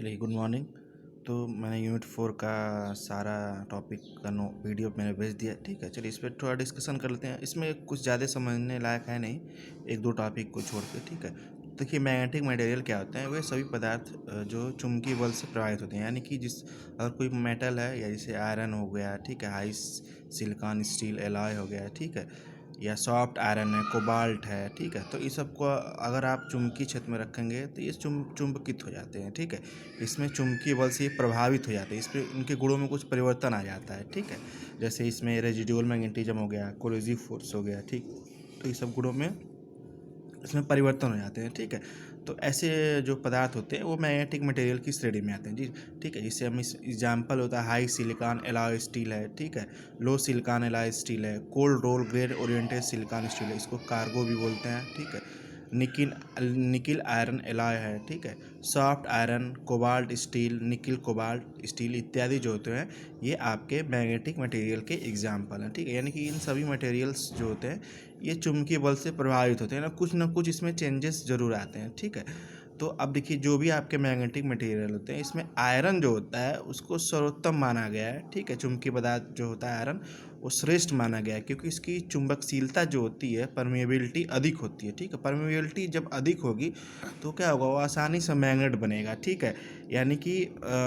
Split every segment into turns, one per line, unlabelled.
चलिए good morning. तो मैंने यूनिट 4 का सारा टॉपिक का वीडियो मैंने भेज दिया। ठीक है, चलिए इस पर थोड़ा डिस्कशन कर लेते हैं। इसमें कुछ ज़्यादा समझने लायक है नहीं, एक दो टॉपिक को छोड़ के। ठीक है, देखिए मैग्नेटिक मटेरियल क्या होते हैं। वे सभी पदार्थ जो चुंबकीय बल से प्रभावित होते हैं, यानी कि अगर कोई मेटल है, या जैसे आयरन हो गया, ठीक है, हाई सिलिकॉन स्टील एलॉय हो गया, ठीक है, या सॉफ्ट आयरन है, कोबाल्ट है, ठीक है, तो इस सब को अगर आप चुंबकीय क्षेत्र में रखेंगे तो ये चुंबकित हो जाते हैं। ठीक है, इसमें चुंबकीय बल से प्रभावित हो जाते हैं, इस पर इनके गुणों में कुछ परिवर्तन आ जाता है। ठीक है, जैसे इसमें रेजिडुअल मैग्नेटिज्म हो गया, कोरोसिव फोर्स हो गया, ठीक, तो ये सब गुणों में इसमें परिवर्तन हो जाते हैं। ठीक है, तो ऐसे जो पदार्थ होते हैं वो मैग्नेटिक मटेरियल की श्रेणी में आते हैं जी। ठीक है, जिससे हम इस एग्जाम्पल होता है हाई सिलिकॉन एलॉय स्टील है, ठीक है, लो सिलिकॉन एलॉय स्टील है, cold roll grade oriented silicon steel है, इसको कार्गो भी बोलते हैं। ठीक है, निकिल आयरन एलॉय है, ठीक है, soft iron, cobalt steel, nickel cobalt steel इत्यादि जो होते हैं ये आपके मैग्नेटिक मटेरियल के एग्जाम्पल हैं। ठीक है, यानी कि इन सभी मटेरियल्स जो होते हैं ये चुंबकीय बल से प्रभावित होते हैं ना कुछ इसमें चेंजेस जरूर आते हैं। ठीक है, तो अब देखिए जो भी आपके मैग्नेटिक मटेरियल होते हैं इसमें आयरन जो होता है उसको सर्वोत्तम माना गया है। ठीक है, चुंबकीय पदार्थ जो होता है आयरन वो श्रेष्ठ माना गया है, क्योंकि इसकी चुंबकशीलता जो होती है, परमेबिलिटी अधिक होती है। ठीक है, परमेबिलिटी जब अधिक होगी तो क्या होगा, वो आसानी से मैग्नेट बनेगा। ठीक है, यानी कि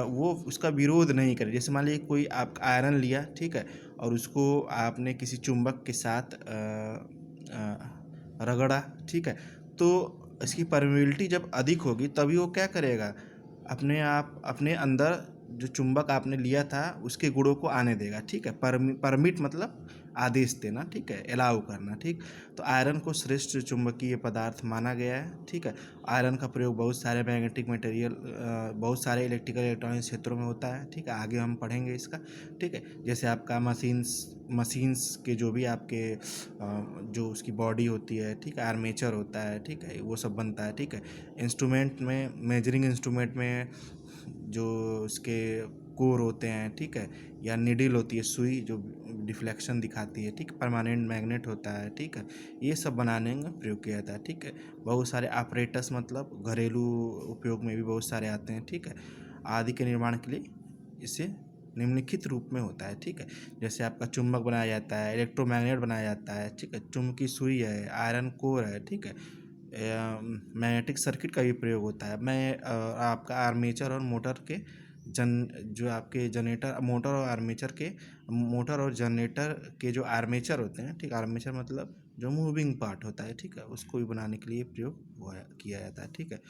वो उसका विरोध नहीं करे। जैसे मान लीजिए कोई आप आयरन लिया, ठीक है, और उसको आपने किसी चुंबक के साथ रगड़ा, ठीक है, तो इसकी परमेबिलिटी जब अधिक होगी तभी वो क्या करेगा, अपने आप अपने अंदर जो चुंबक आपने लिया था उसके गुणों को आने देगा। ठीक है, परमिट मतलब आदेश देना, ठीक है, अलाउ करना। ठीक, तो आयरन को श्रेष्ठ चुंबकीय पदार्थ माना गया है। ठीक है, आयरन का प्रयोग बहुत सारे मैग्नेटिक मटेरियल बहुत सारे इलेक्ट्रिकल इलेक्ट्रॉनिक क्षेत्रों में होता है। ठीक है, आगे हम पढ़ेंगे इसका। ठीक है, जैसे आपका मशीन्स के जो भी आपके जो उसकी बॉडी होती है, ठीक है, आर्मेचर होता है, ठीक है, वो सब बनता है। ठीक है, इंस्ट्रूमेंट में, मेजरिंग इंस्ट्रूमेंट में जो उसके कोर होते हैं, ठीक है, या निडिल होती है, सुई जो डिफ्लेक्शन दिखाती है, ठीक, परमानेंट मैग्नेट होता है, ठीक है, ये सब बनाने में प्रयोग किया जाता है। ठीक है, बहुत सारे ऑपरेटस मतलब घरेलू उपयोग में भी बहुत सारे आते हैं। ठीक है, आदि के निर्माण के लिए इसे निम्नलिखित रूप में होता है। ठीक है, जैसे आपका चुंबक बनाया जाता है, इलेक्ट्रोमैग्नेट बनाया जाता है, ठीक है, चुंबकीय सुई है, आयरन कोर है, ठीक है, मैग्नेटिक सर्किट का भी प्रयोग होता है। आपका आर्मेचर और मोटर के जो आपके जनरेटर मोटर और जनरेटर के जो आर्मेचर होते हैं, ठीक, आर्मेचर मतलब जो मूविंग पार्ट होता है, ठीक है, उसको भी बनाने के लिए प्रयोग किया जाता है। ठीक है,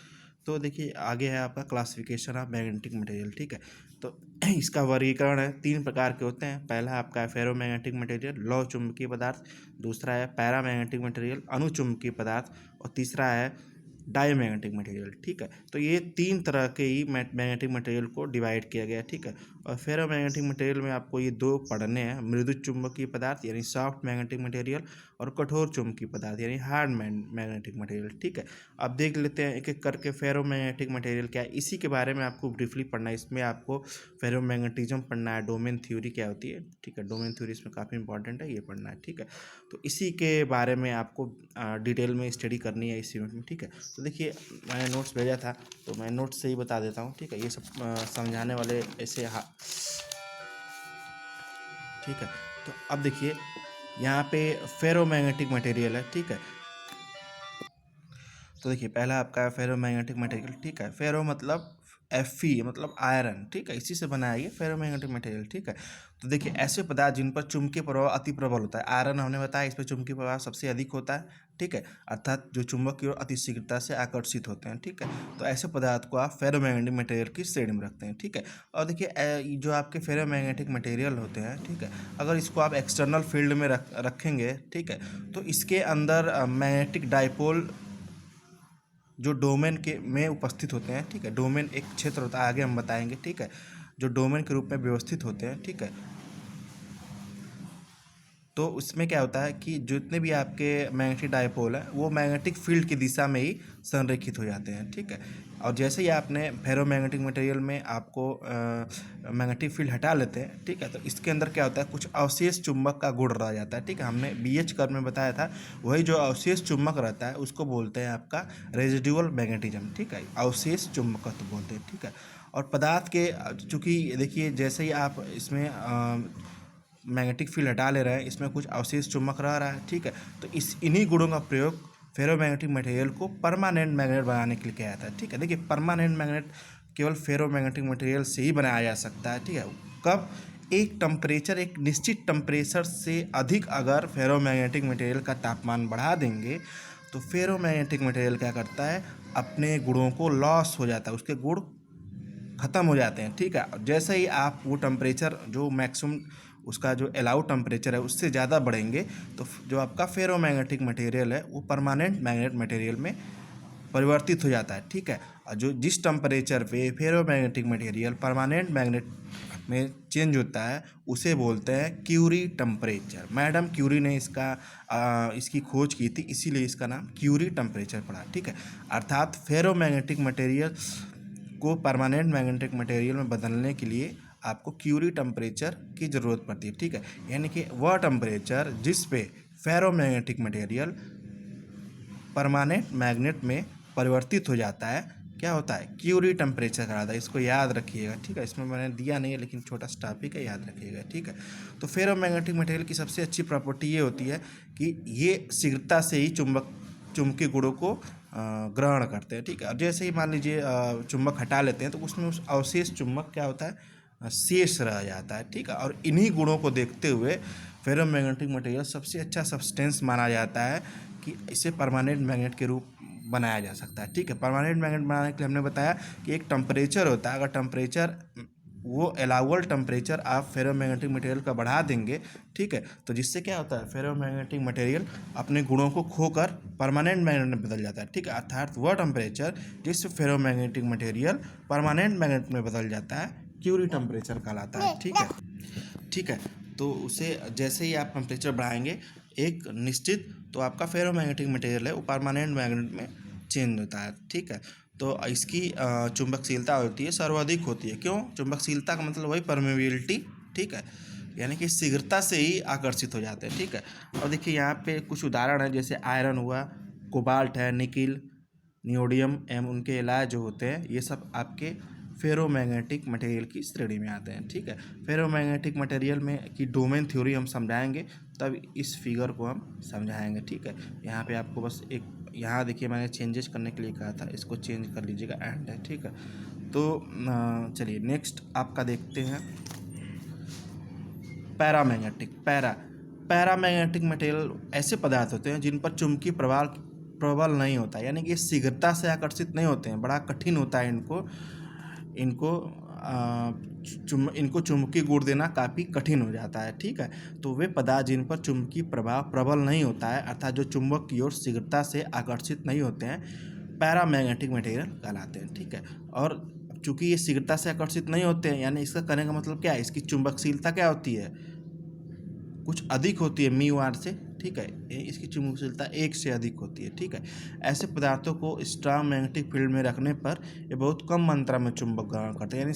तो देखिए आगे है आपका क्लासिफिकेशन ऑफ मैग्नेटिक मटेरियल। ठीक है, तो इसका वर्गीकरण है, 3 प्रकार के होते हैं। पहला आपका है फेरोमैग्नेटिक मटेरियल, लौह चुंबकीय पदार्थ। दूसरा है पैरामैग्नेटिक मटेरियल, अणुचुंबकीय पदार्थ। और तीसरा है डायमैग्नेटिक मटेरियल। ठीक है, तो ये 3 तरह के ही मैग्नेटिक मटेरियल को डिवाइड किया गया है। ठीक है, और फेरोमैग्नेटिक मटेरियल में आपको ये 2 पढ़ने हैं, मृदु चुंबकीय पदार्थ यानी सॉफ्ट मैग्नेटिक मटेरियल, और कठोर चुंबकीय पदार्थ यानी हार्ड मैग्नेटिक मटेरियल। ठीक है, अब देख लेते हैं एक एक करके फेरोमैग्नेटिक मटेरियल क्या है, इसी के बारे में आपको ब्रीफली पढ़ना है। इसमें आपको फेरोमैग्नेटिज्म पढ़ना है, डोमेन थ्योरी क्या होती है, ठीक है, डोमेन थ्योरी इसमें काफ़ी इंपॉर्टेंट है, ये पढ़ना है। ठीक है, तो इसी के बारे में आपको डिटेल में स्टडी करनी है इस यूनिट में। ठीक है, तो देखिए मैंने नोट्स भेजा था तो मैं नोट्स से ही बता देता हूँ। ठीक है, ये सब समझाने वाले ऐसे ठीक है, तो अब देखिए यहाँ पे फेरोमैग्नेटिक मटेरियल है। ठीक है, तो देखिए पहला आपका फेरोमैग्नेटिक मटेरियल। ठीक है, फेरो मतलब Fe मतलब आयरन, ठीक है, इसी से बनाया ये फेरोमैग्नेटिक मटेरियल। ठीक है, तो देखिए ऐसे पदार्थ जिन पर चुंबकीय प्रभाव अति प्रबल होता है, आयरन हमने बताया इस पर चुंबकीय प्रभाव सबसे अधिक होता है। ठीक है, अर्थात जो चुंबक की ओर अति शीघ्रता से आकर्षित होते हैं। ठीक है, तो ऐसे पदार्थ को आप फेरोमैग्नेटिक मटेरियल की श्रेणी में रखते हैं। ठीक है, और देखिए जो आपके फेरोमैग्नेटिक मटेरियल होते हैं, ठीक है, अगर इसको आप एक्सटर्नल फील्ड में रखेंगे, ठीक है, तो इसके अंदर मैग्नेटिक डाइपोल जो डोमेन के में उपस्थित होते हैं। ठीक है, डोमेन एक क्षेत्र होता है, आगे हम बताएंगे। ठीक है, जो डोमेन के रूप में व्यवस्थित होते हैं। ठीक है, तो उसमें क्या होता है कि जितने भी आपके मैग्नेटिक डायपोल है वो मैग्नेटिक फील्ड की दिशा में ही संरेखित हो जाते हैं। ठीक है, और जैसे ही आपने फेरोमैग्नेटिक मटेरियल में आपको मैग्नेटिक फील्ड हटा लेते हैं, ठीक है, तो इसके अंदर क्या होता है, कुछ अवशेष चुंबक का गुण रह जाता है। ठीक है, हमने BH कर्व में बताया था, वही जो अवशेष चुंबक रहता है उसको बोलते हैं आपका रेजिडुअल मैग्नेटिज्म। ठीक है, अवशेष चुंबकत्व बोलते हैं। ठीक है, और पदार्थ के चूँकि देखिए जैसे ही आप इसमें मैग्नेटिक फील्ड हटा ले रहे हैं, इसमें कुछ अवशेष चुंबक रह रहा है, ठीक है। तो इन्हीं गुणों का प्रयोग फेरोमैग्नेटिक मटेरियल को परमानेंट मैग्नेट बनाने के लिए किया जाता है, ठीक है। देखिए परमानेंट मैग्नेट केवल फेरोमैग्नेटिक मटेरियल से ही बनाया जा सकता है, ठीक है। कब? एक निश्चित टेम्परेचर से अधिक अगर फेरोमैग्नेटिक मटेरियल का तापमान बढ़ा देंगे तो फेरोमैग्नेटिक मटेरियल क्या करता है, अपने गुणों को लॉस हो जाता है, उसके गुण ख़त्म हो जाते हैं, ठीक है। जैसे ही आप वो टेम्परेचर जो मैक्सिमम उसका जो अलाउ टेम्परेचर है उससे ज़्यादा बढ़ेंगे तो जो आपका फेरोमैग्नेटिक मटेरियल है वो परमानेंट मैग्नेट मटेरियल में परिवर्तित हो जाता है, ठीक है। और जो जिस टेम्परेचर पे फेरोमैग्नेटिक मटेरियल परमानेंट मैग्नेट में चेंज होता है उसे बोलते हैं क्यूरी टेम्परेचर। मैडम क्यूरी ने इसकी खोज की थी, इसीलिए इसका नाम क्यूरी टेम्परेचर पड़ा, ठीक है। अर्थात फेरोमैग्नेटिक मटेरियल को परमानेंट मैग्नेटिक मटेरियल में बदलने के लिए आपको क्यूरी टेम्परेचर की ज़रूरत पड़ती है, ठीक है। यानी कि वह टेम्परेचर जिस पे फेरोमैग्नेटिक मटेरियल परमानेंट मैग्नेट में परिवर्तित हो जाता है क्या होता है, क्यूरी टेम्परेचर कहलाता है। इसको याद रखिएगा, ठीक है। इसमें मैंने दिया नहीं है लेकिन छोटा सा टॉपिक है, याद रखिएगा, ठीक है। तो फेरोमैग्नेटिक मटेरियल की सबसे अच्छी प्रॉपर्टी ये होती है कि ये शीघ्रता से ही चुंबकीय गुणों को ग्रहण करते हैं, ठीक है। और जैसे ही मान लीजिए चुंबक हटा लेते हैं तो उसमें उस अवशेष चुंबक क्या होता है, शेष रह जाता है, ठीक है। और इन्हीं गुणों को देखते हुए फेरोमैग्नेटिक मटेरियल सबसे अच्छा सब्सटेंस माना जाता है कि इसे परमानेंट मैग्नेट के रूप बनाया जा सकता है, ठीक है। परमानेंट मैग्नेट बनाने के लिए हमने बताया कि एक टेम्परेचर होता है, अगर टेम्परेचर वो अलाउबल टेम्परेचर आप फेरोमैग्नेटिक मटेरियल का बढ़ा देंगे, ठीक है, तो जिससे क्या होता है, फेरोमैग्नेटिक मटेरियल अपने गुणों को खोकर परमानेंट मैग्नेट में बदल जाता है, ठीक है। अर्थात वह टेम्परेचर जिस फेरोमैग्नेटिक मटेरियल परमानेंट मैग्नेट में बदल जाता है क्यूरी टेम्परेचर कहलाता है, ठीक है, ठीक है। तो उसे जैसे ही आप टेम्परेचर बढ़ाएंगे एक निश्चित, तो आपका फेरोमैग्नेटिक मटेरियल है वो परमानेंट मैग्नेट में चेंज होता है, ठीक है। तो इसकी चुंबकशीलता होती है सर्वाधिक होती है। क्यों? चुंबकशीलता का मतलब वही परमेबिलिटी, ठीक है, यानी कि शीघ्रता से ही आकर्षित हो जाते हैं, ठीक है। और देखिए यहाँ पे कुछ उदाहरण है, जैसे आयरन हुआ, कोबाल्ट है, निकिल, नियोडियम एवं उनके इलाज जो होते हैं ये सब आपके फेरोमैग्नेटिक मटेरियल की श्रेणी में आते हैं, ठीक है। फेरोमैग्नेटिक मटेरियल में की डोमेन थ्योरी हम समझाएंगे तब इस फिगर को हम समझाएंगे, ठीक है। यहाँ पे आपको बस एक, यहाँ देखिए मैंने चेंजेस करने के लिए कहा था, इसको चेंज कर लीजिएगा, एंड है, ठीक है। तो चलिए नेक्स्ट आपका देखते हैं पैरामैग्नेटिक मटेरियल ऐसे पदार्थ होते हैं जिन पर चुंबकीय प्रभाव प्रबल नहीं होता, यानी कि शीघ्रता से आकर्षित नहीं होते हैं, बड़ा कठिन होता है इनको चुंबकीय गुण देना काफ़ी कठिन हो जाता है, ठीक है। तो वे पदार्थ जिन पर चुंबकीय प्रभाव प्रबल नहीं होता है, अर्थात जो चुंबक की ओर शीघ्रता से आकर्षित नहीं होते हैं, पैरामैग्नेटिक मटेरियल कहलाते हैं, ठीक है। और चूंकि ये शीघ्रता से आकर्षित नहीं होते हैं, यानी इसका कहने का मतलब क्या है, इसकी चुंबकशीलता क्या होती है, कुछ अधिक होती है म्यू आर से, ठीक है। इसकी चुंबकशीलता 1 से अधिक होती है, ठीक है। ऐसे पदार्थों को स्ट्रांग मैग्नेटिक फील्ड में रखने पर ये बहुत कम मात्रा में चुंबक ग्रहण करते हैं, यानी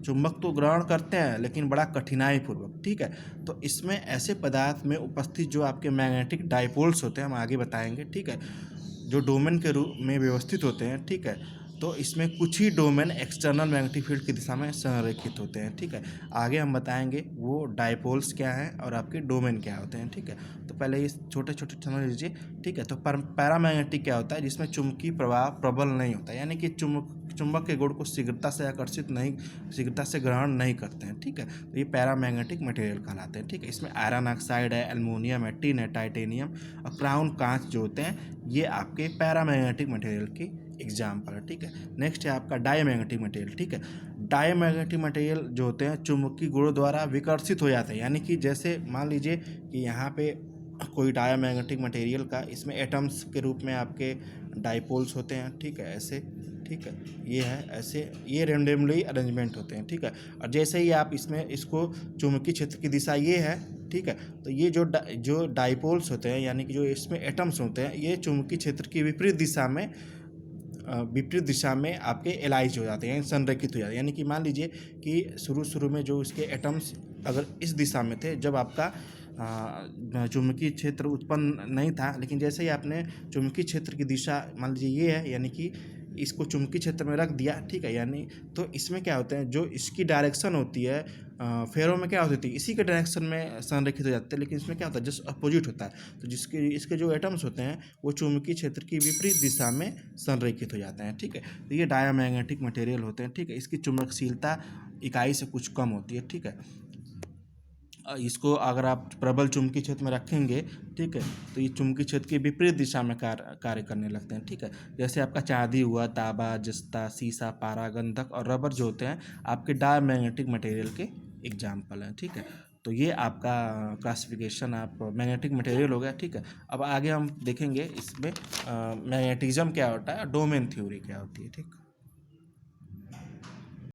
चुंबक तो ग्रहण करते हैं लेकिन बड़ा कठिनाई पूर्वक, ठीक है। तो इसमें ऐसे पदार्थ में उपस्थित जो आपके मैग्नेटिक डाइपोल्स होते हैं, हम आगे बताएंगे, ठीक है, जो डोमेन के रूप में व्यवस्थित होते हैं, ठीक है। तो इसमें कुछ ही डोमेन एक्सटर्नल मैग्नेटिक फील्ड की दिशा में संरेखित होते हैं, ठीक है। आगे हम बताएंगे वो डाइपोल्स क्या हैं और आपके डोमेन क्या होते हैं, ठीक है। तो पहले ये छोटे छोटे समझ लीजिए, ठीक है। तो पैरामैग्नेटिक क्या होता है, जिसमें चुंबकीय प्रभाव प्रबल नहीं होता, यानी कि चुंबक के गुण को शीघ्रता से ग्रहण नहीं करते हैं, ठीक है। तो ये पैरामैग्नेटिक मटेरियल कहलाते हैं, ठीक है। इसमें आयरन ऑक्साइड है, एल्युमिनियम है, टिन है, टाइटेनियम और क्राउन कांच जो होते हैं ये आपके पैरामैग्नेटिक मटेरियल की एग्जाम्पल है, ठीक है। नेक्स्ट है आपका डायमैग्नेटिक मटेरियल, ठीक है। डायमैग्नेटिक मटेरियल जो होते हैं चुंबकीय गुणों द्वारा विकर्षित हो जाते हैं, यानी कि जैसे मान लीजिए कि यहाँ पे कोई डायमैग्नेटिक मटेरियल का, इसमें एटम्स के रूप में आपके डाइपोल्स होते हैं, ठीक है, ऐसे, ठीक है, ये है ऐसे, ये रेंडमली अरेंजमेंट होते हैं, ठीक है। और जैसे ही आप इसको चुंबकीय क्षेत्र की दिशा ये है, ठीक है, तो ये जो डाइपोल्स होते हैं यानी कि जो इसमें एटम्स होते हैं ये चुंबकीय क्षेत्र की विपरीत दिशा में आपके एलाइज हो जाते हैं, संरेखित हो जाते हैं। यानी कि मान लीजिए कि शुरू में जो इसके एटम्स अगर इस दिशा में थे जब आपका चुंबकीय क्षेत्र उत्पन्न नहीं था, लेकिन जैसे ही आपने चुंबकीय क्षेत्र की दिशा मान लीजिए ये है, यानी कि इसको चुंबकीय क्षेत्र में रख दिया, ठीक है, यानी तो इसमें क्या होते हैं, जो इसकी डायरेक्शन होती है फेरो में क्या होती है, इसी के डायरेक्शन में संरेखित हो जाते हैं, लेकिन इसमें क्या होता है, जस्ट अपोजिट होता है। तो जिसके इसके जो एटम्स होते हैं वो चुंबकीय क्षेत्र की विपरीत दिशा में संरेखित हो जाते हैं, ठीक है। तो ये डायामैग्नेटिक मटेरियल होते हैं, ठीक है। इसकी चुंबकशीलता इकाई से कुछ कम होती है, ठीक है। इसको अगर आप प्रबल चुंबकीय क्षेत्र में रखेंगे, ठीक है, तो ये चुंबकीय क्षेत्र की विपरीत दिशा में कार्य करने लगते हैं, ठीक है। जैसे आपका चांदी हुआ, तांबा, जस्ता, सीसा, पारा, गंधक और रबर जो होते हैं आपके डायमैग्नेटिक मटेरियल के एग्जाम्पल हैं, ठीक है। तो ये आपका क्लासिफिकेशन आप मैग्नेटिक मटेरियल हो गया, ठीक है। अब आगे हम देखेंगे इसमें मैग्नेटिज्म क्या होता है, डोमेन थ्योरी क्या होती है, ठीक।